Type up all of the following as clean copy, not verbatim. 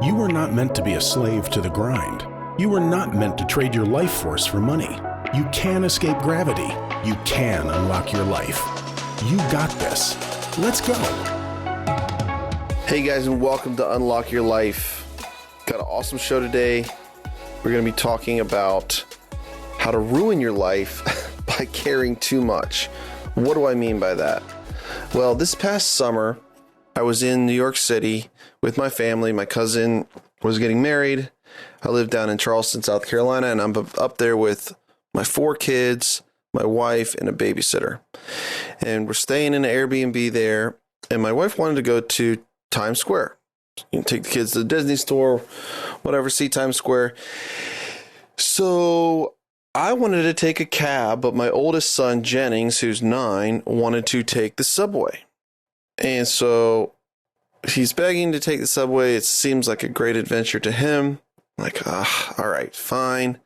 You were not meant to be a slave to the grind. You were not meant to trade your life force for money. You can escape gravity. You can unlock your life. You got this. Let's go. Hey guys, and welcome to Unlock Your Life. Got an awesome show today. We're going to be talking about how to ruin your life by caring too much. What do I mean by that? Well, this past summer, I was in New York City with my family. My cousin was getting married. I live down in Charleston, South Carolina, and I'm up there with my 4 kids, my wife, and a babysitter. And we're staying in an Airbnb there, and my wife wanted to go to Times Square. You can take the kids to the Disney store, whatever, see Times Square. So I wanted to take a cab, but my oldest son, Jennings, who's 9, wanted to take the subway. And so he's begging to take the subway. It seems like a great adventure to him. I'm like, all right, fine.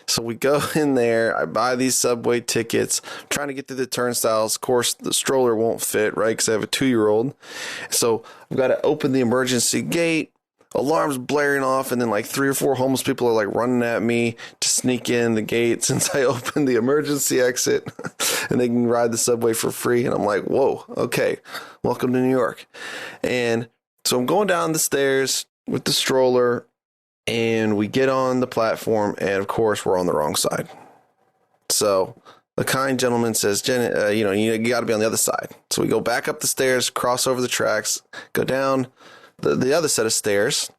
So we go in there. I buy these subway tickets. I'm trying to get through the turnstiles. Of course, the stroller won't fit, right? Because I have a 2-year-old. So I've got to open the emergency gate. Alarms blaring off, and then like 3 or 4 homeless people are like running at me to sneak in the gate since I opened the emergency exit, and they can ride the subway for free. And I'm like, whoa, okay, welcome to New York. And so I'm going down the stairs with the stroller, and we get on the platform, and of course we're on the wrong side. So the kind gentleman says, Jen, you got to be on the other side. So we go back up the stairs, cross over the tracks, go down the other set of stairs,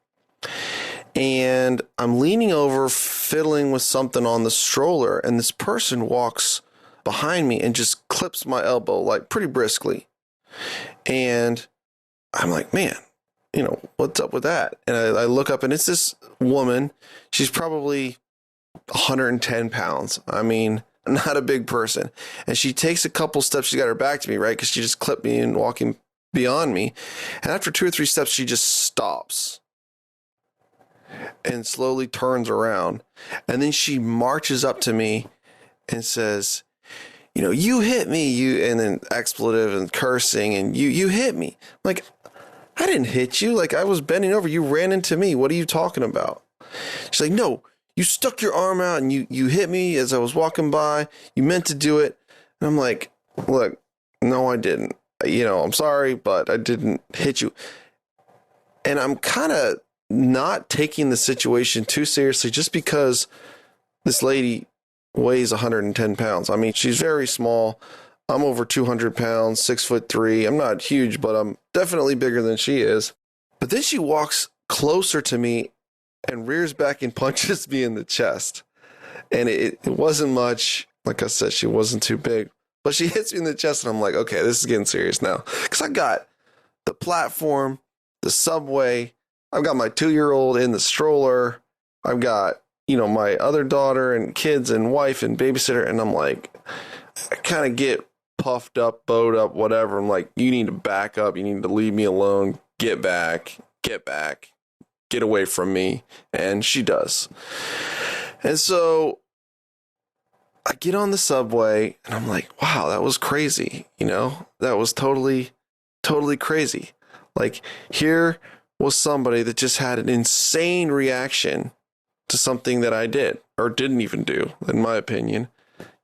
and I'm leaning over, fiddling with something on the stroller, and this person walks behind me and just clips my elbow like pretty briskly. And I'm like, man, what's up with that? And I look up, and it's this woman. She's probably 110 pounds. I mean, not a big person. And she takes a couple steps. She got her back to me, right? Because she just clipped me and walking beyond me. And after 2 or 3 steps, she just stops and slowly turns around. And then she marches up to me and says, you hit me, and then expletive and cursing, and you hit me. I'm like, I didn't hit you. Like, I was bending over. You ran into me. What are you talking about? She's like, no, you stuck your arm out and you hit me as I was walking by. You meant to do it. And I'm like, look, no, I didn't. I'm sorry, but I didn't hit you. And I'm kind of not taking the situation too seriously just because this lady weighs 110 pounds. I mean, she's very small. I'm over 200 pounds, 6'3". I'm not huge, but I'm definitely bigger than she is. But then she walks closer to me and rears back and punches me in the chest. And it wasn't much. Like I said, she wasn't too big. But she hits me in the chest, and I'm like, okay, this is getting serious now. Because I got the platform, the subway. I've got my 2-year-old in the stroller. I've got, my other daughter and kids and wife and babysitter. And I'm like, I kind of get puffed up, bowed up, whatever. I'm like, you need to back up. You need to leave me alone. Get back, get away from me. And she does. And so I get on the subway, and I'm like, wow, that was crazy. That was totally crazy. Like, here was somebody that just had an insane reaction to something that I did or didn't even do, in my opinion.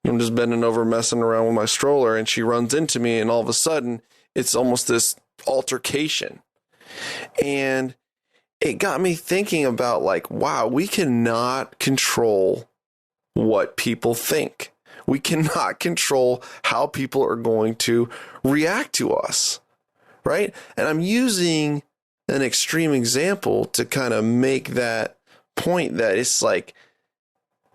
I'm just bending over, messing around with my stroller, and she runs into me, and all of a sudden it's almost this altercation. And it got me thinking about, like, wow, we cannot control what people think. We cannot control how people are going to react to us, right? And I'm using an extreme example to kind of make that point that it's like,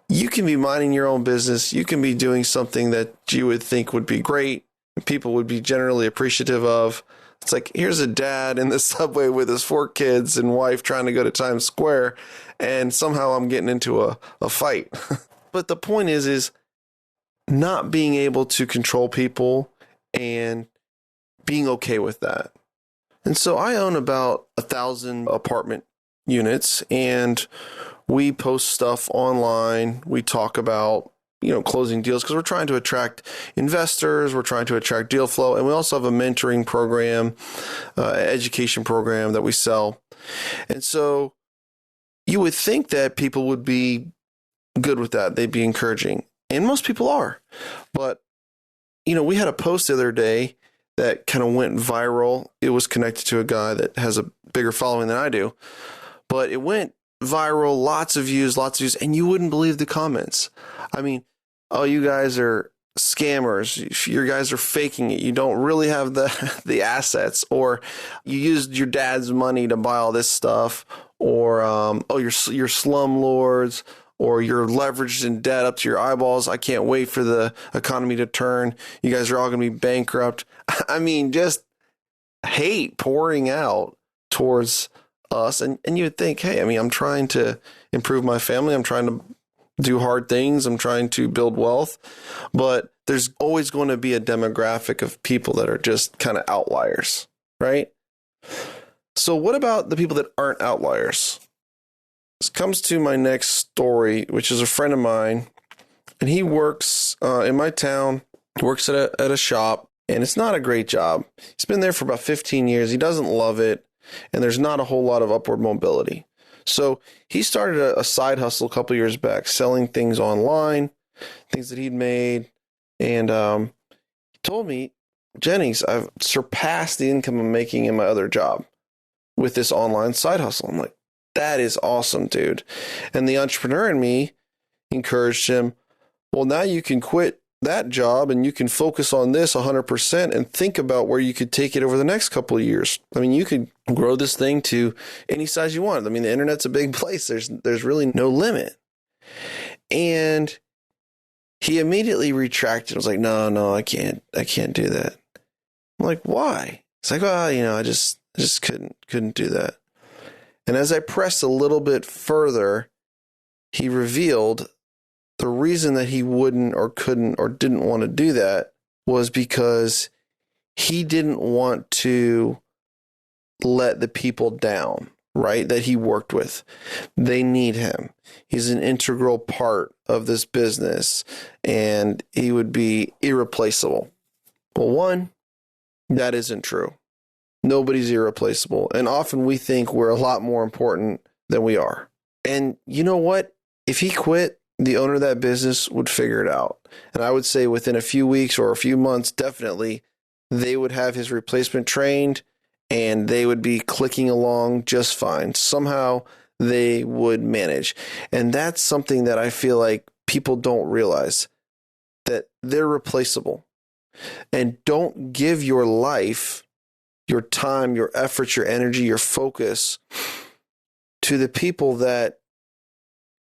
you can be minding your own business. You can be doing something that you would think would be great and people would be generally appreciative of. It's like, here's a dad in the subway with his 4 kids and wife trying to go to Times Square, and somehow I'm getting into a fight. But the point is not being able to control people and being okay with that. And so I own about 1,000 apartment units, and we post stuff online. We talk about, closing deals because we're trying to attract investors. We're trying to attract deal flow. And we also have a mentoring program, education program that we sell. And so you would think that people would be good with that. They'd be encouraging. And most people are. But, we had a post the other day that kind of went viral. It was connected to a guy that has a bigger following than I do. But it went viral, lots of views, and you wouldn't believe the comments. I mean, oh, you guys are scammers. You guys are faking it. You don't really have the assets, or you used your dad's money to buy all this stuff, or you're slumlords, or you're leveraged in debt up to your eyeballs. I can't wait for the economy to turn. You guys are all going to be bankrupt. I mean, just hate pouring out towards us. And you would think, hey, I mean, I'm trying to improve my family. I'm trying to do hard things. I'm trying to build wealth. But there's always going to be a demographic of people that are just kind of outliers, right? So what about the people that aren't outliers? This comes to my next story, which is a friend of mine, and he works in my town, works at a shop, and it's not a great job. He's been there for about 15 years. He doesn't love it, and there's not a whole lot of upward mobility. So he started a side hustle a couple years back, selling things online, things that he'd made, and he told me, Jennings, I've surpassed the income I'm making in my other job with this online side hustle. I'm like, that is awesome, dude. And the entrepreneur in me encouraged him, well, now you can quit that job and you can focus on this 100% and think about where you could take it over the next couple of years. I mean, you could grow this thing to any size you want. I mean, the internet's a big place. There's really no limit. And he immediately retracted. I was like, no, I can't do that. I'm like, why? It's like, well, I just couldn't do that. And as I pressed a little bit further, he revealed the reason that he wouldn't or couldn't or didn't want to do that was because he didn't want to let the people down, right? That he worked with. They need him. He's an integral part of this business, and he would be irreplaceable. Well, one, that isn't true. Nobody's irreplaceable. And often we think we're a lot more important than we are. And you know what? If he quit, the owner of that business would figure it out. And I would say within a few weeks or a few months, definitely, they would have his replacement trained and they would be clicking along just fine. Somehow they would manage. And that's something that I feel like people don't realize, that they're replaceable. And don't give your life, your time, your effort, your energy, your focus to the people that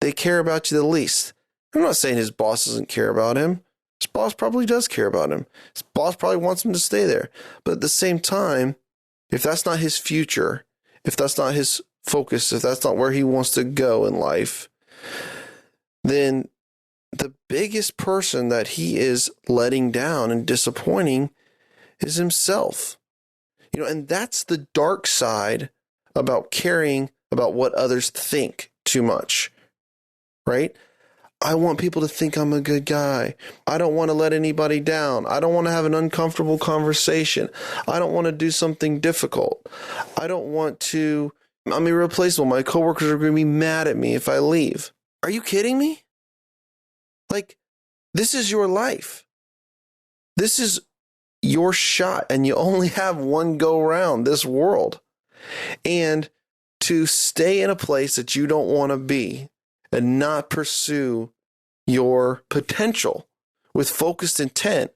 they care about you the least. I'm not saying his boss doesn't care about him. His boss probably does care about him. His boss probably wants him to stay there. But at the same time, if that's not his future, if that's not his focus, if that's not where he wants to go in life, then the biggest person that he is letting down and disappointing is himself. And that's the dark side about caring about what others think too much, right? I want people to think I'm a good guy. I don't want to let anybody down. I don't want to have an uncomfortable conversation. I don't want to do something difficult. I'm irreplaceable. My coworkers are going to be mad at me if I leave. Are you kidding me? Like, this is your life. This is your shot, and you only have one go round this world. And to stay in a place that you don't want to be and not pursue your potential with focused intent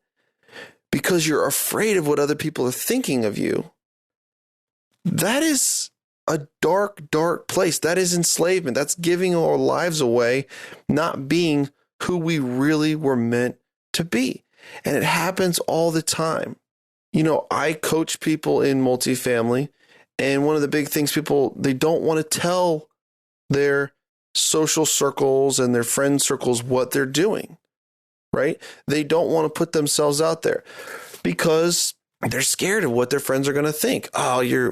because you're afraid of what other people are thinking of you, that is a dark, dark place. That is enslavement. That's giving our lives away, not being who we really were meant to be. And it happens all the time. I coach people in multifamily, and one of the big things they don't want to tell their social circles and their friend circles what they're doing, right? They don't want to put themselves out there because they're scared of what their friends are going to think. Oh, you're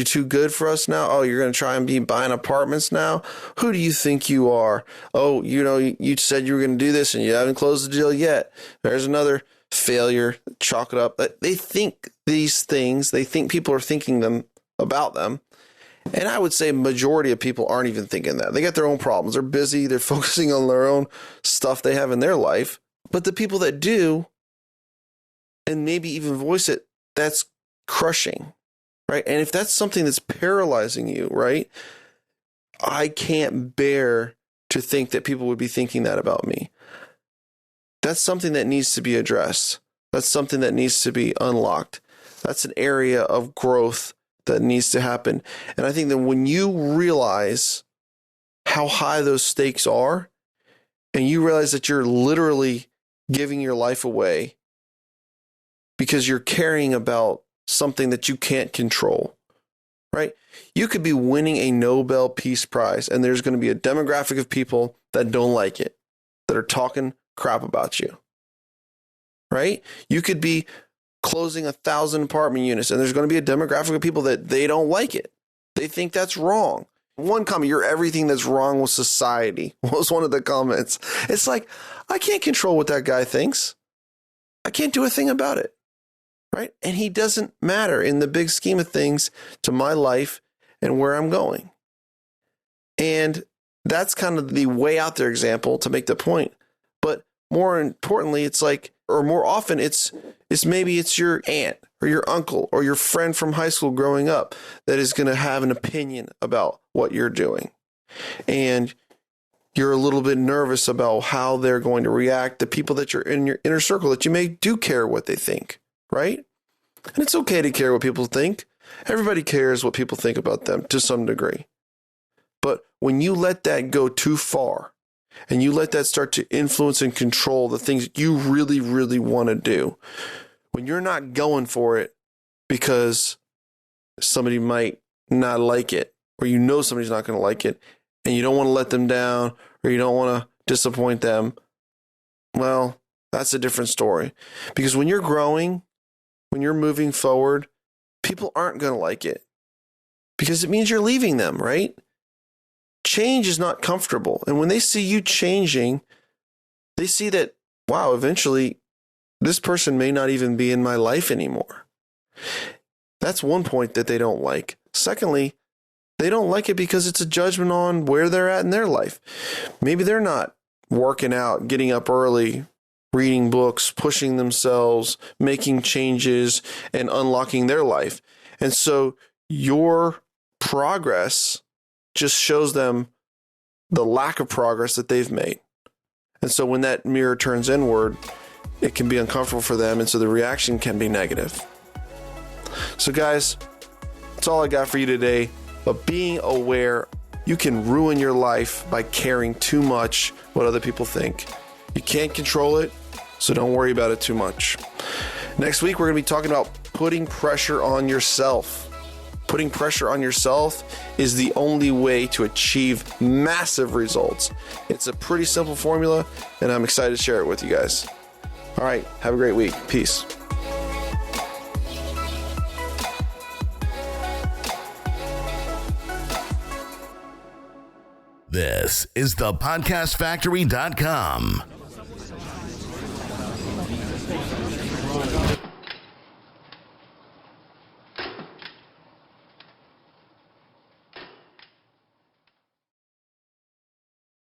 too good for us now? Oh, you're going to try and be buying apartments now? Who do you think you are? Oh, you said you were going to do this and you haven't closed the deal yet. There's another failure. Chalk it up. They think these things. They think people are thinking them about them. And I would say majority of people aren't even thinking that. They got their own problems. They're busy. They're focusing on their own stuff they have in their life. But the people that do, and maybe even voice it, that's crushing, right? And if that's something that's paralyzing you, right? I can't bear to think that people would be thinking that about me. That's something that needs to be addressed. That's something that needs to be unlocked. That's an area of growth that needs to happen. And I think that when you realize how high those stakes are, and you realize that you're literally giving your life away because you're caring about something that you can't control, right? You could be winning a Nobel Peace Prize, and there's going to be a demographic of people that don't like it, that are talking crap about you, right? You could be closing 1,000 apartment units, and there's going to be a demographic of people that they don't like it. They think that's wrong. One comment, you're everything that's wrong with society, was one of the comments. It's like, I can't control what that guy thinks. I can't do a thing about it, right? And he doesn't matter in the big scheme of things to my life and where I'm going. And that's kind of the way out there example to make the point. But more importantly, it's like, or more often it's maybe it's your aunt or your uncle or your friend from high school growing up that is going to have an opinion about what you're doing. And you're a little bit nervous about how they're going to react. The people that you're in your inner circle that you may do care what they think, right? And it's okay to care what people think. Everybody cares what people think about them to some degree. But when you let that go too far, and you let that start to influence and control the things you really, really want to do, when you're not going for it because somebody might not like it, or you know somebody's not going to like it, and you don't want to let them down, or you don't want to disappoint them, well, that's a different story. Because when you're growing, when you're moving forward, people aren't going to like it because it means you're leaving them, right? Change is not comfortable. And when they see you changing, they see that, wow, eventually this person may not even be in my life anymore. That's one point that they don't like. Secondly, they don't like it because it's a judgment on where they're at in their life. Maybe they're not working out, getting up early, reading books, pushing themselves, making changes, and unlocking their life. And so your progress just shows them the lack of progress that they've made. And so when that mirror turns inward, it can be uncomfortable for them. And so the reaction can be negative. So guys, that's all I got for you today. But being aware, you can ruin your life by caring too much what other people think. You can't control it, so don't worry about it too much. Next week, we're going to be talking about putting pressure on yourself. Putting pressure on yourself is the only way to achieve massive results. It's a pretty simple formula, and I'm excited to share it with you guys. All right, have a great week. Peace. This is thepodcastfactory.com.